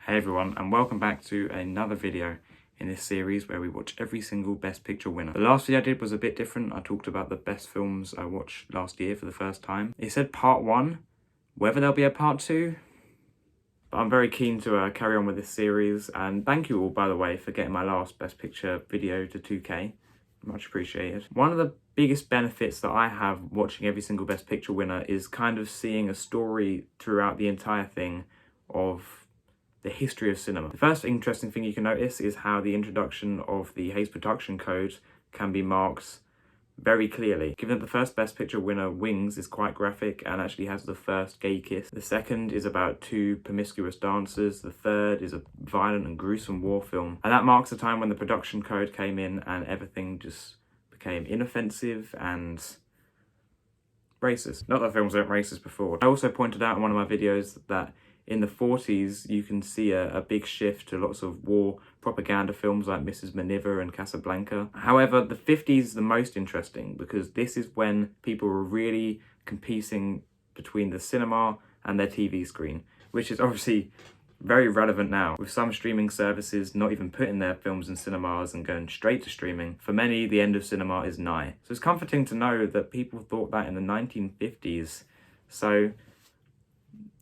Hey everyone, and welcome back to another video in this series where we watch every single Best Picture winner. The last video I did was a bit different. I talked about the best films I watched last year for the first time. It said part 1, whether there'll be a part 2, but I'm very keen to carry on with this series, and thank you all, by the way, for getting my last Best Picture video to 2K. Much appreciated. One of the biggest benefits that I have watching every single Best Picture winner is kind of seeing a story throughout the entire thing of the history of cinema. The first interesting thing you can notice is how the introduction of the Hays Production Code can be marked very clearly. Given that the first Best Picture winner, Wings, is quite graphic and actually has the first gay kiss. The second is about 2 promiscuous dancers. The third is a violent and gruesome war film. And that marks the time when the production code came in and everything just became inoffensive and racist. Not that films weren't racist before. I also pointed out in one of my videos that in the 40s, you can see a big shift to lots of war propaganda films like Mrs. Miniver and Casablanca. However, the 50s is the most interesting because this is when people were really competing between the cinema and their TV screen, which is obviously very relevant now, with some streaming services not even putting their films in cinemas and going straight to streaming. For many, the end of cinema is nigh. So it's comforting to know that people thought that in the 1950s. So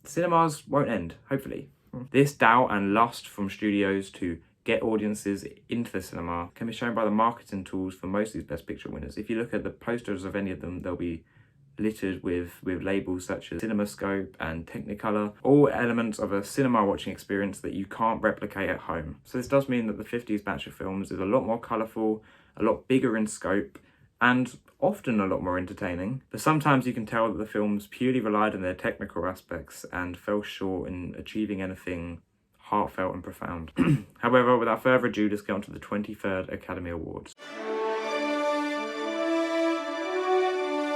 cinemas won't end, hopefully. This doubt and lust from studios to get audiences into the cinema can be shown by the marketing tools for most of these Best Picture winners. If you look at the posters of any of them, they'll be littered with labels such as CinemaScope and Technicolor, all elements of a cinema watching experience that you can't replicate at home. So this does mean that the 50s batch of films is a lot more colourful, a lot bigger in scope, and often a lot more entertaining, but sometimes you can tell that the films purely relied on their technical aspects and fell short in achieving anything heartfelt and profound. However, without further ado, let's get on to the 23rd Academy Awards.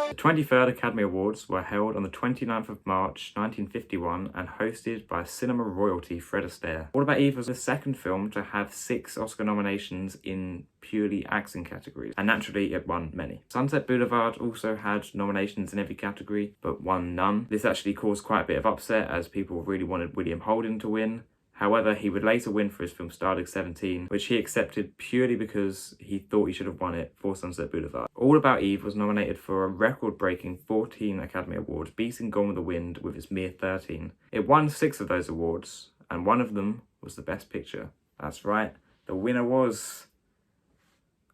The 23rd Academy Awards were held on the 29th of March 1951 and hosted by cinema royalty Fred Astaire. All About Eve was the second film to have 6 Oscar nominations in purely acting categories, and naturally it won many. Sunset Boulevard also had nominations in every category, but won none. This actually caused quite a bit of upset as people really wanted William Holden to win. However, he would later win for his film Starlig 17, which he accepted purely because he thought he should have won it for Sunset Boulevard. All About Eve was nominated for a record-breaking 14 Academy Awards, beating Gone with the Wind with its mere 13. It won 6 of those awards, and one of them was the Best Picture. That's right, the winner was...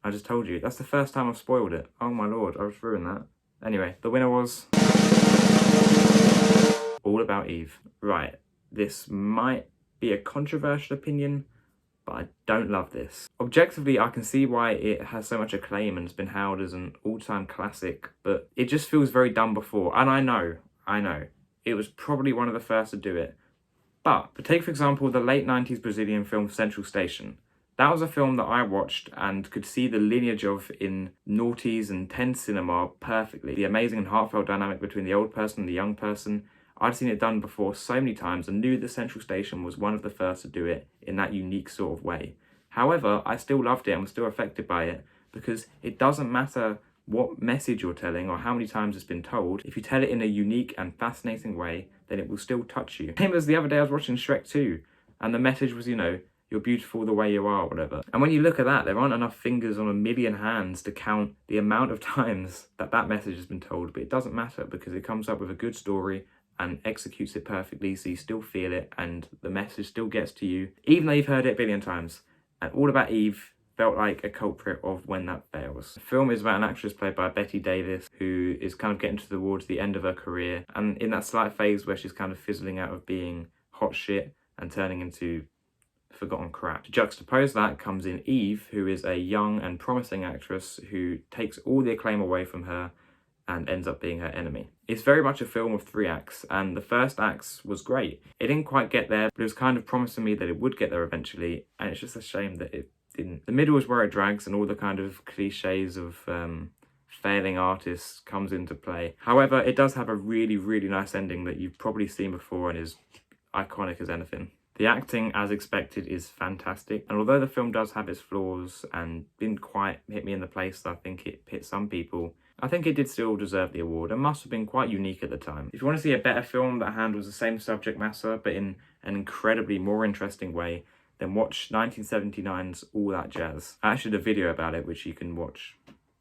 I just told you, that's the first time I've spoiled it. Oh my lord, I've ruined that. Anyway, the winner was... All About Eve. Right, this might be a controversial opinion, but I don't love this. Objectively, I can see why it has so much acclaim and has been hailed as an all-time classic, but it just feels very done before. And I know, it was probably one of the first to do it. But take, for example, the late 90s Brazilian film Central Station. That was a film that I watched and could see the lineage of in noughties and 10 cinema perfectly. The amazing and heartfelt dynamic between the old person and the young person. I'd seen it done before so many times and knew that Central Station was one of the first to do it in that unique sort of way. However, I still loved it and was still affected by it because it doesn't matter what message you're telling or how many times it's been told. If you tell it in a unique and fascinating way, then it will still touch you. Same as the other day I was watching Shrek 2 and the message was, you know, you're beautiful the way you are, or whatever. And when you look at that, there aren't enough fingers on a million hands to count the amount of times that that message has been told, but it doesn't matter because it comes up with a good story and executes it perfectly so you still feel it and the message still gets to you, even though you've heard it a billion times. And All About Eve felt like a culprit of when that fails. The film is about an actress played by Betty Davis who is kind of getting towards the end of her career and in that slight phase where she's kind of fizzling out of being hot shit and turning into forgotten crap. To juxtapose that comes in Eve, who is a young and promising actress who takes all the acclaim away from her and ends up being her enemy. It's very much a film of 3 acts, and the first act was great. It didn't quite get there, but it was kind of promising me that it would get there eventually, and it's just a shame that it didn't. The middle is where it drags and all the kind of cliches of failing artists comes into play. However, it does have a really, really nice ending that you've probably seen before and is iconic as anything. The acting, as expected, is fantastic, and although the film does have its flaws and didn't quite hit me in the place that I think it hit some people, I think it did still deserve the award and must have been quite unique at the time. If you want to see a better film that handles the same subject matter but in an incredibly more interesting way, then watch 1979's All That Jazz. I actually did a video about it, which you can watch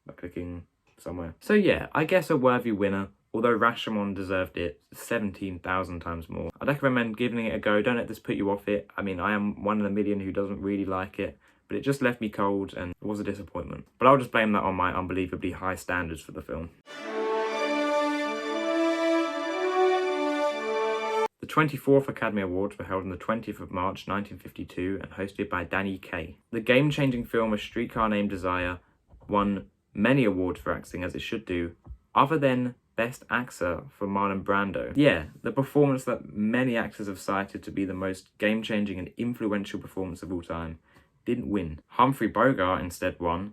by clicking somewhere. So yeah, I guess a worthy winner, although Rashomon deserved it 17,000 times more. I'd recommend giving it a go. Don't let this put you off it. I mean, I am one in a million who doesn't really like it, but it just left me cold and it was a disappointment. But I'll just blame that on my unbelievably high standards for the film. The 24th Academy Awards were held on the 20th of March 1952 and hosted by Danny Kaye. The game-changing film A Streetcar Named Desire won many awards for acting, as it should do, other than Best Actor for Marlon Brando. Yeah, the performance that many actors have cited to be the most game-changing and influential performance of all time didn't win. Humphrey Bogart instead won,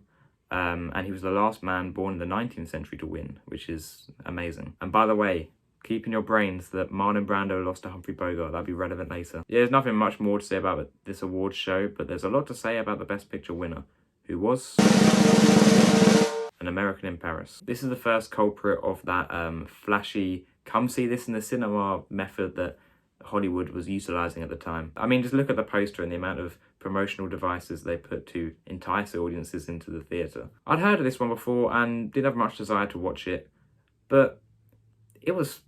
and he was the last man born in the 19th century to win, which is amazing. And by the way, keep in your brains that Marlon Brando lost to Humphrey Bogart. That'll be relevant later. Yeah, there's nothing much more to say about this awards show, but there's a lot to say about the Best Picture winner, who was An American in Paris. This is the first culprit of that flashy, come see this in the cinema method that Hollywood was utilising at the time. I mean, just look at the poster and the amount of promotional devices they put to entice audiences into the theatre. I'd heard of this one before and didn't have much desire to watch it, but it was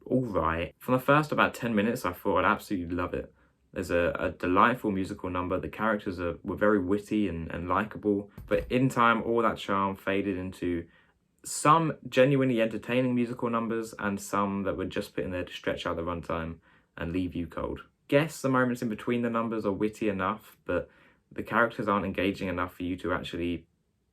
alright. From the first about 10 minutes, I thought I'd absolutely love it. There's a delightful musical number. The characters were very witty and likeable, but in time, all that charm faded into some genuinely entertaining musical numbers and some that were just put in there to stretch out the runtime and leave you cold. Guess the moments in between the numbers are witty enough, but the characters aren't engaging enough for you to actually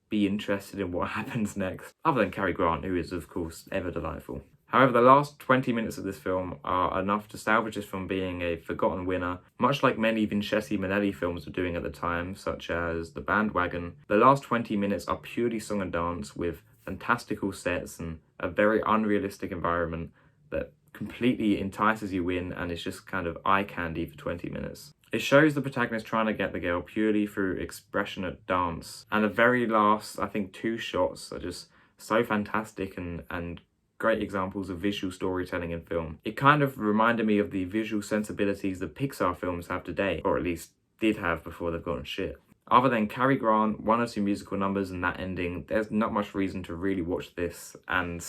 be interested in what happens next, other than Cary Grant, who is, of course, ever delightful. However, the last 20 minutes of this film are enough to salvage this from being a forgotten winner, much like many Vincenzi Minnelli films were doing at the time, such as The Bandwagon. The last 20 minutes are purely song and dance with fantastical sets and a very unrealistic environment that completely entices you in and is just kind of eye candy for 20 minutes. It shows the protagonist trying to get the girl purely through expressionate dance. And the very last, I think, 2 shots are just so fantastic and great examples of visual storytelling in film. It kind of reminded me of the visual sensibilities that Pixar films have today, or at least did have before they've gotten shit. Other than Cary Grant, 1 or 2 musical numbers and that ending, there's not much reason to really watch this, and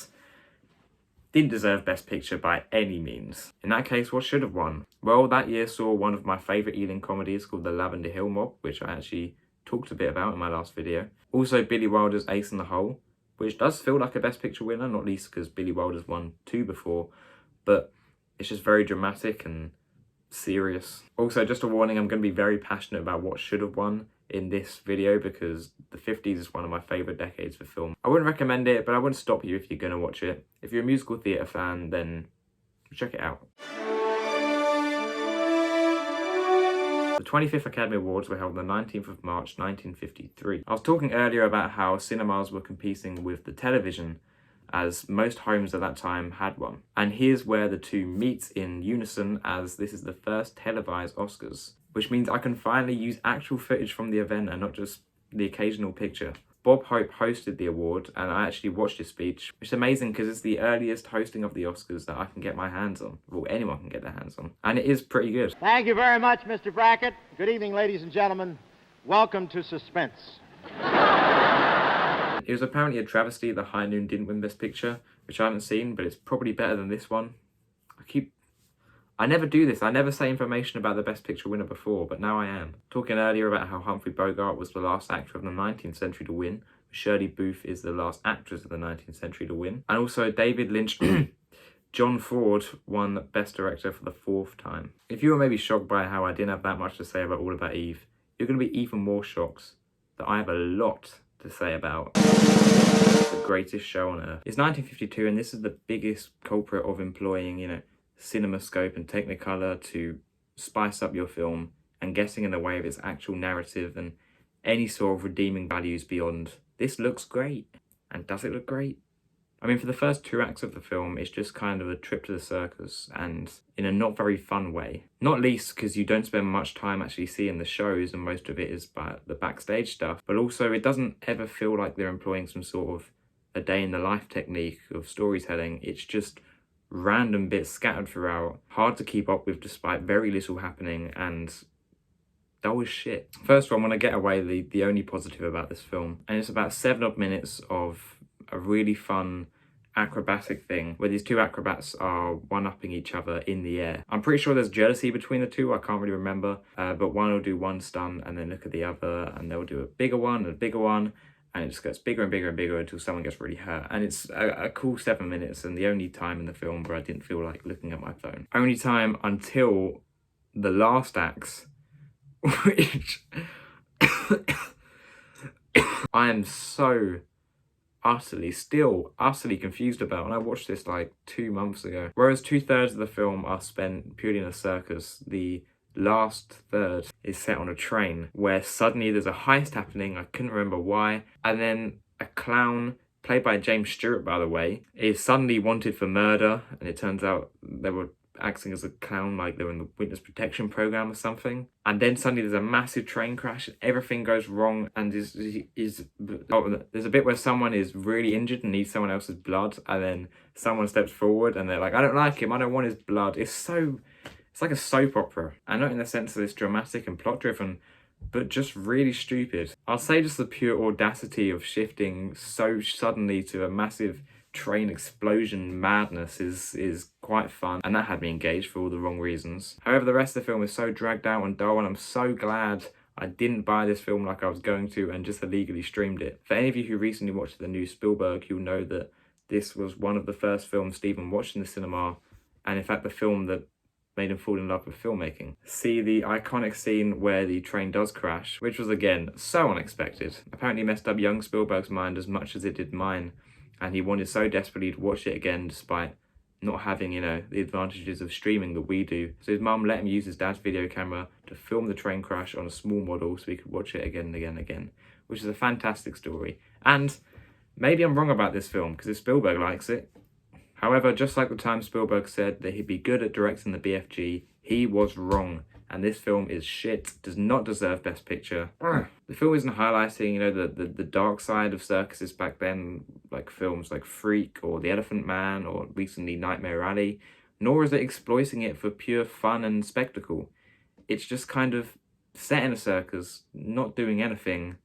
didn't deserve Best Picture by any means. In that case, what should have won? Well, that year saw one of my favourite Ealing comedies called The Lavender Hill Mob, which I actually talked a bit about in my last video. Also Billy Wilder's Ace in the Hole, which does feel like a Best Picture winner, not least because Billy Wilder's won 2 before, but it's just very dramatic and serious. Also, just a warning, I'm going to be very passionate about what should have won in this video because the 50s is one of my favourite decades for film. I wouldn't recommend it, but I wouldn't stop you if you're going to watch it. If you're a musical theatre fan, then check it out. The 25th Academy Awards were held on the 19th of March 1953. I was talking earlier about how cinemas were competing with the television, as most homes at that time had one. And here's where the two meet in unison, as this is the first televised Oscars, which means I can finally use actual footage from the event and not just the occasional picture. Bob Hope hosted the award, and I actually watched his speech, which is amazing because it's the earliest hosting of the Oscars that I can get my hands on. Well, anyone can get their hands on. And it is pretty good. Thank you very much, Mr. Brackett. Good evening, ladies and gentlemen. Welcome to Suspense. It was apparently a travesty that High Noon didn't win Best Picture, which I haven't seen, but it's probably better than this one. I never do this. I never say information about the Best Picture winner before, but now I am. Talking earlier about how Humphrey Bogart was the last actor of the 19th century to win. Shirley Booth is the last actress of the 19th century to win. And also David Lynch, John Ford won Best Director for the 4th time. If you were maybe shocked by how I didn't have that much to say about All About Eve, you're going to be even more shocked that I have a lot to say about the greatest show on earth. It's 1952 and this is the biggest culprit of employing, CinemaScope and Technicolor to spice up your film and getting in the way of its actual narrative and any sort of redeeming values beyond, this looks great. And does it look great? I mean, for the first 2 acts of the film, it's just kind of a trip to the circus and in a not very fun way. Not least because you don't spend much time actually seeing the shows and most of it is the backstage stuff, but also it doesn't ever feel like they're employing some sort of a day in the life technique of storytelling. It's just random bits scattered throughout, hard to keep up with despite very little happening, and dull as shit. First of all, I'm gonna get away the only positive about this film, and it's about 7 odd minutes of a really fun acrobatic thing where these two acrobats are one-upping each other in the air. I'm pretty sure there's jealousy between the two, I can't really remember, but one will do one stunt and then look at the other, and they'll do a bigger one and a bigger one, and it just gets bigger and bigger and bigger until someone gets really hurt. And it's a cool 7 minutes, and the only time in the film where I didn't feel like looking at my phone. Only time until the last acts, which I am so utterly confused about, and I watched this like 2 months ago. Whereas 2/3 of the film are spent purely in a circus, the last third is set on a train where suddenly there's a heist happening, I couldn't remember why, and then a clown, played by James Stewart by the way, is suddenly wanted for murder, and it turns out they were acting as a clown like they were in the witness protection program or something. And then suddenly there's a massive train crash and everything goes wrong, and there's a bit where someone is really injured and needs someone else's blood, and then someone steps forward and they're like, I don't like him, I don't want his blood. It's like a soap opera, and not in the sense that it's dramatic and plot driven, but just really stupid. I'll say just the pure audacity of shifting so suddenly to a massive train explosion madness is quite fun, and that had me engaged for all the wrong reasons. However, the rest of the film is so dragged out and dull, and I'm so glad I didn't buy this film like I was going to and just illegally streamed it. For any of you who recently watched the new Spielberg, you'll know that this was one of the first films Stephen watched in the cinema, and in fact the film that made him fall in love with filmmaking. See the iconic scene where the train does crash, which was again so unexpected. Apparently messed up young Spielberg's mind as much as it did mine, and he wanted so desperately to watch it again despite not having, the advantages of streaming that we do. So his mum let him use his dad's video camera to film the train crash on a small model so he could watch it again and again and again, which is a fantastic story. And maybe I'm wrong about this film, because if Spielberg likes it. However, just like the time Spielberg said that he'd be good at directing the BFG, he was wrong. And this film is shit, does not deserve Best Picture. The film isn't highlighting, the dark side of circuses back then, like films like Freak or The Elephant Man or recently Nightmare Alley, nor is it exploiting it for pure fun and spectacle. It's just kind of set in a circus, not doing anything,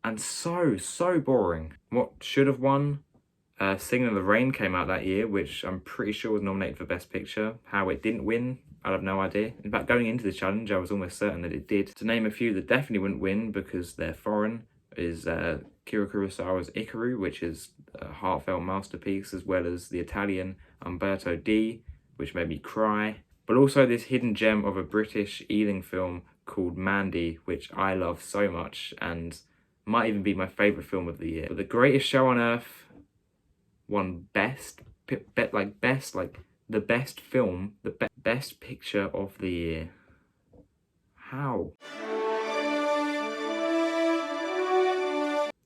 and so boring. What should have won? Singing in the Rain came out that year, which I'm pretty sure was nominated for Best Picture. How it didn't win, I have no idea. In fact, going into the challenge, I was almost certain that it did. To name a few that definitely wouldn't win because they're foreign is Kira Kurosawa's Ikaru, which is a heartfelt masterpiece, as well as the Italian Umberto D, which made me cry. But also this hidden gem of a British Ealing film called Mandy, which I love so much and might even be my favourite film of the year. But The Greatest Show on Earth won best picture of the year. How?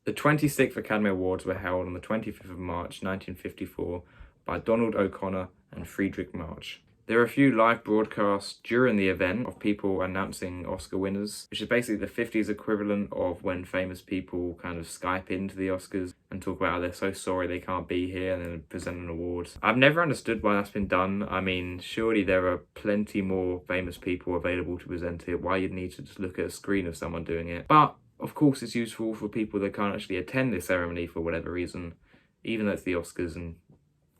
The 26th Academy Awards were held on the 25th of March 1954 by Donald O'Connor and Friedrich March. There are a few live broadcasts during the event of people announcing Oscar winners, which is basically the 50s equivalent of when famous people kind of Skype into the Oscars and talk about how they're so sorry they can't be here and then present an award. I've never understood why that's been done. I mean, surely there are plenty more famous people available to present it. Why you'd need to just look at a screen of someone doing it. But, of course, it's useful for people that can't actually attend this ceremony for whatever reason, even though it's the Oscars, and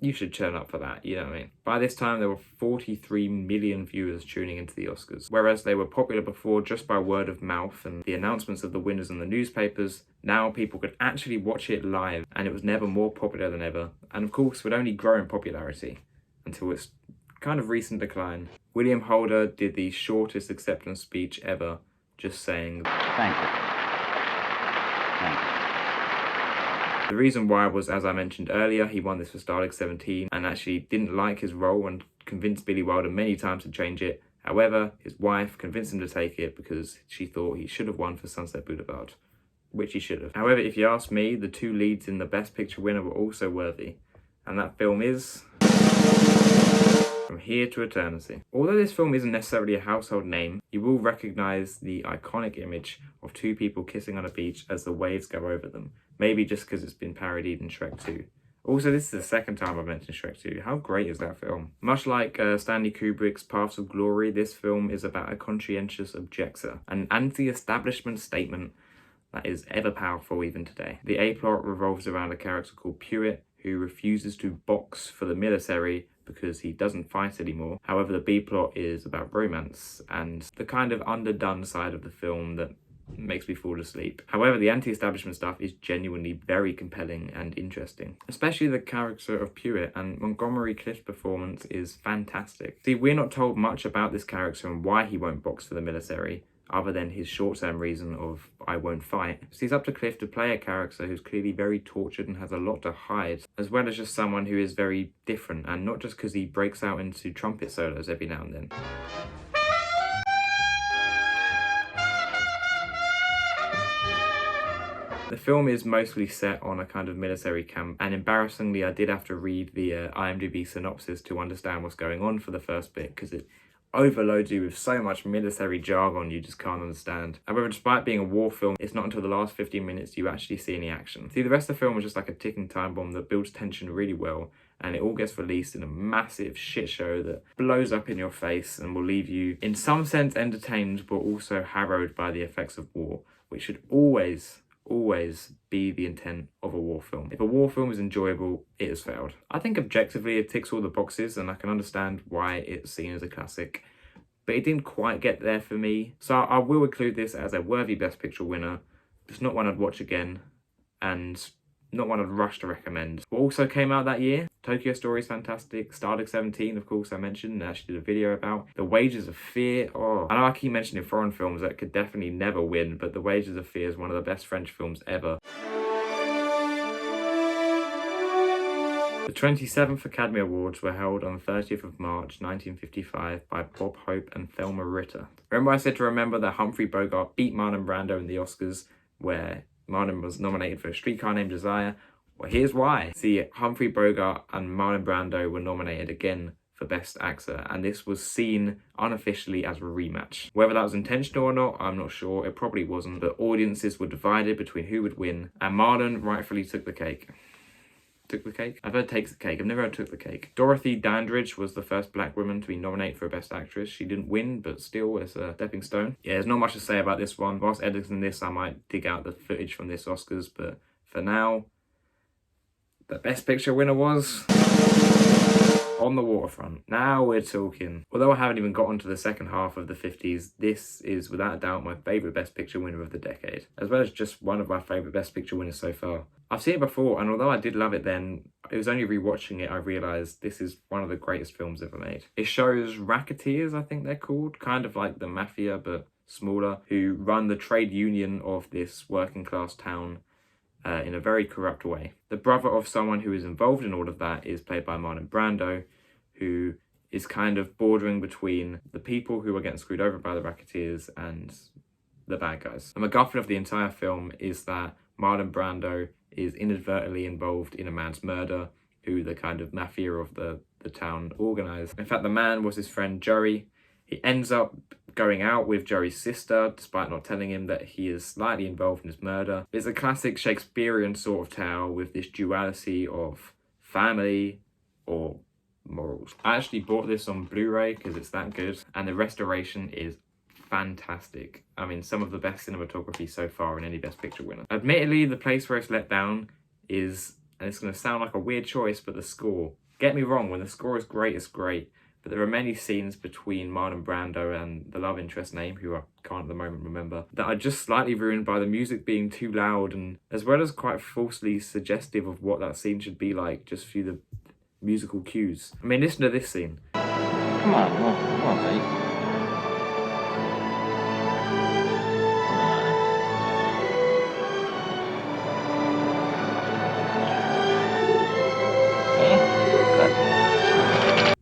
you should turn up for that, you know what I mean? By this time, there were 43 million viewers tuning into the Oscars. Whereas they were popular before just by word of mouth and the announcements of the winners in the newspapers, now people could actually watch it live, and it was never more popular than ever. And of course, would only grow in popularity until its kind of recent decline. William Holder did the shortest acceptance speech ever, just saying, Thank you. Thank you. The reason why was, as I mentioned earlier, he won this for Starlig 17 and actually didn't like his role and convinced Billy Wilder many times to change it. However, his wife convinced him to take it because she thought he should have won for Sunset Boulevard, which he should have. However, if you ask me, the two leads in the Best Picture winner were also worthy, and that film is From Here to Eternity. Although this film isn't necessarily a household name, you will recognise the iconic image of two people kissing on a beach as the waves go over them. Maybe just because it's been parodied in Shrek 2. Also, this is the second time I've mentioned Shrek 2. How great is that film? Much like Stanley Kubrick's Paths of Glory, this film is about a conscientious objector, an anti-establishment statement that is ever powerful even today. The A-plot revolves around a character called Pewitt, who refuses to box for the military because he doesn't fight anymore. However, the B-plot is about romance and the kind of underdone side of the film that makes me fall asleep. However, the anti-establishment stuff is genuinely very compelling and interesting. Especially the character of Pewitt, and Montgomery Clift's performance is fantastic. See, we're not told much about this character and why he won't box for the military, other than his short-term reason of I won't fight. So it's up to Clift to play a character who's clearly very tortured and has a lot to hide, as well as just someone who is very different, and not just because he breaks out into trumpet solos every now and then. The film is mostly set on a kind of military camp, and embarrassingly I did have to read the IMDb synopsis to understand what's going on for the first bit, because it overloads you with so much military jargon you just can't understand. However, despite being a war film, it's not until the last 15 minutes you actually see any action. See, the rest of the film is just like a ticking time bomb that builds tension really well, and it all gets released in a massive shit show that blows up in your face and will leave you in some sense entertained but also harrowed by the effects of war, which should always be the intent of a war film. If a war film is enjoyable, it has failed. I think objectively it ticks all the boxes and I can understand why it's seen as a classic, but it didn't quite get there for me. So I will include this as a worthy Best Picture winner. It's not one I'd watch again and not one I'd rush to recommend. What also came out that year, Tokyo Story is fantastic. Stardic 17, of course, I mentioned and actually did a video about. The Wages of Fear. Oh, I know I keep mentioning foreign films that could definitely never win, but The Wages of Fear is one of the best French films ever. The 27th Academy Awards were held on 30th of March 1955 by Bob Hope and Thelma Ritter. Remember I said to remember that Humphrey Bogart beat Marlon Brando in the Oscars, where Marlon was nominated for A Streetcar Named Desire? Well, here's why. See, Humphrey Bogart and Marlon Brando were nominated again for Best Actor, and this was seen unofficially as a rematch. Whether that was intentional or not, I'm not sure. It probably wasn't, but audiences were divided between who would win, and Marlon rightfully took the cake. Took the cake? I've heard takes the cake. I've never heard took the cake. Dorothy Dandridge was the first black woman to be nominated for a Best Actress. She didn't win, but still as a stepping stone. Yeah, there's not much to say about this one. Whilst editing this, I might dig out the footage from this Oscars, but for now, the Best Picture winner was On The Waterfront. Now we're talking. Although I haven't even gotten to the second half of the 50s, this is without a doubt my favourite Best Picture winner of the decade, as well as just one of my favourite Best Picture winners so far. I've seen it before, and although I did love it then, it was only rewatching it I realised this is one of the greatest films ever made. It shows racketeers, I think they're called, kind of like the mafia but smaller, who run the trade union of this working class town in a very corrupt way. The brother of someone who is involved in all of that is played by Marlon Brando, who is kind of bordering between the people who are getting screwed over by the racketeers and the bad guys. The MacGuffin of the entire film is that Marlon Brando is inadvertently involved in a man's murder who the kind of mafia of the town organised. In fact, the man was his friend Joey. He ends up going out with Joey's sister, despite not telling him that he is slightly involved in his murder. It's a classic Shakespearean sort of tale with this duality of family or morals. I actually bought this on Blu-ray because it's that good, and the restoration is fantastic. I mean, some of the best cinematography so far in any Best Picture winner. Admittedly, the place where it's let down is, and it's going to sound like a weird choice, but the score. Get me wrong, when the score is great, it's great. But there are many scenes between Marlon Brando and the love interest name, who I can't at the moment remember, that are just slightly ruined by the music being too loud, and as well as quite falsely suggestive of what that scene should be like, just through the musical cues. I mean, listen to this scene. Come on, mate.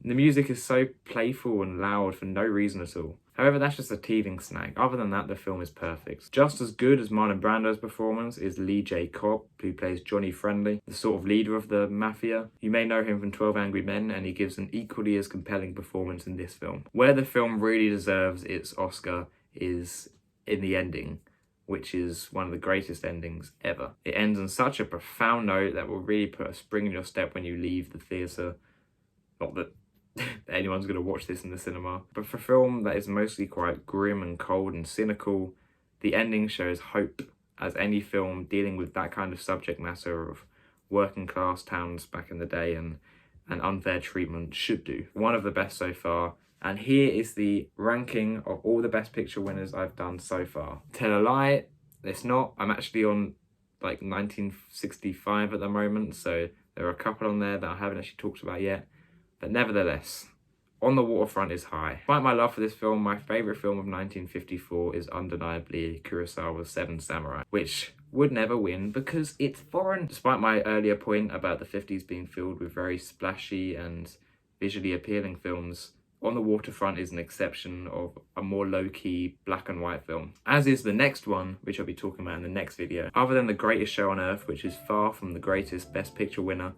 The music is so playful and loud for no reason at all. However, that's just a teething snag. Other than that, the film is perfect. Just as good as Marlon Brando's performance is Lee J. Cobb, who plays Johnny Friendly, the sort of leader of the mafia. You may know him from 12 Angry Men, and he gives an equally as compelling performance in this film. Where the film really deserves its Oscar is in the ending, which is one of the greatest endings ever. It ends on such a profound note that will really put a spring in your step when you leave the theatre. Not that anyone's going to watch this in the cinema, but for a film that is mostly quite grim and cold and cynical, the ending shows hope, as any film dealing with that kind of subject matter of working class towns back in the day and unfair treatment should do. One of the best so far, and here is the ranking of all the Best Picture winners I've done so far. Tell a lie, it's not. I'm actually on like 1965 at the moment, so there are a couple on there that I haven't actually talked about yet. But nevertheless, On The Waterfront is high. Despite my love for this film, my favourite film of 1954 is undeniably Kurosawa's Seven Samurai, which would never win because it's foreign. Despite my earlier point about the 50s being filled with very splashy and visually appealing films, On The Waterfront is an exception of a more low-key black and white film. As is the next one, which I'll be talking about in the next video. Other than The Greatest Show on Earth, which is far from the greatest Best Picture winner,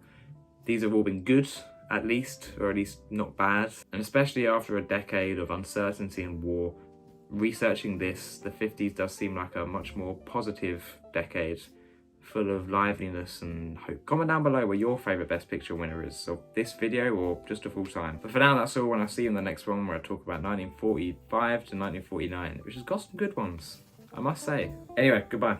these have all been good, at least, or at least not bad. And especially after a decade of uncertainty and war, researching this, the 50s does seem like a much more positive decade, full of liveliness and hope. Comment down below where your favourite Best Picture winner is, of this video or just of all time. But for now, that's all, and I'll see you in the next one where I talk about 1945 to 1949, which has got some good ones, I must say. Anyway, goodbye.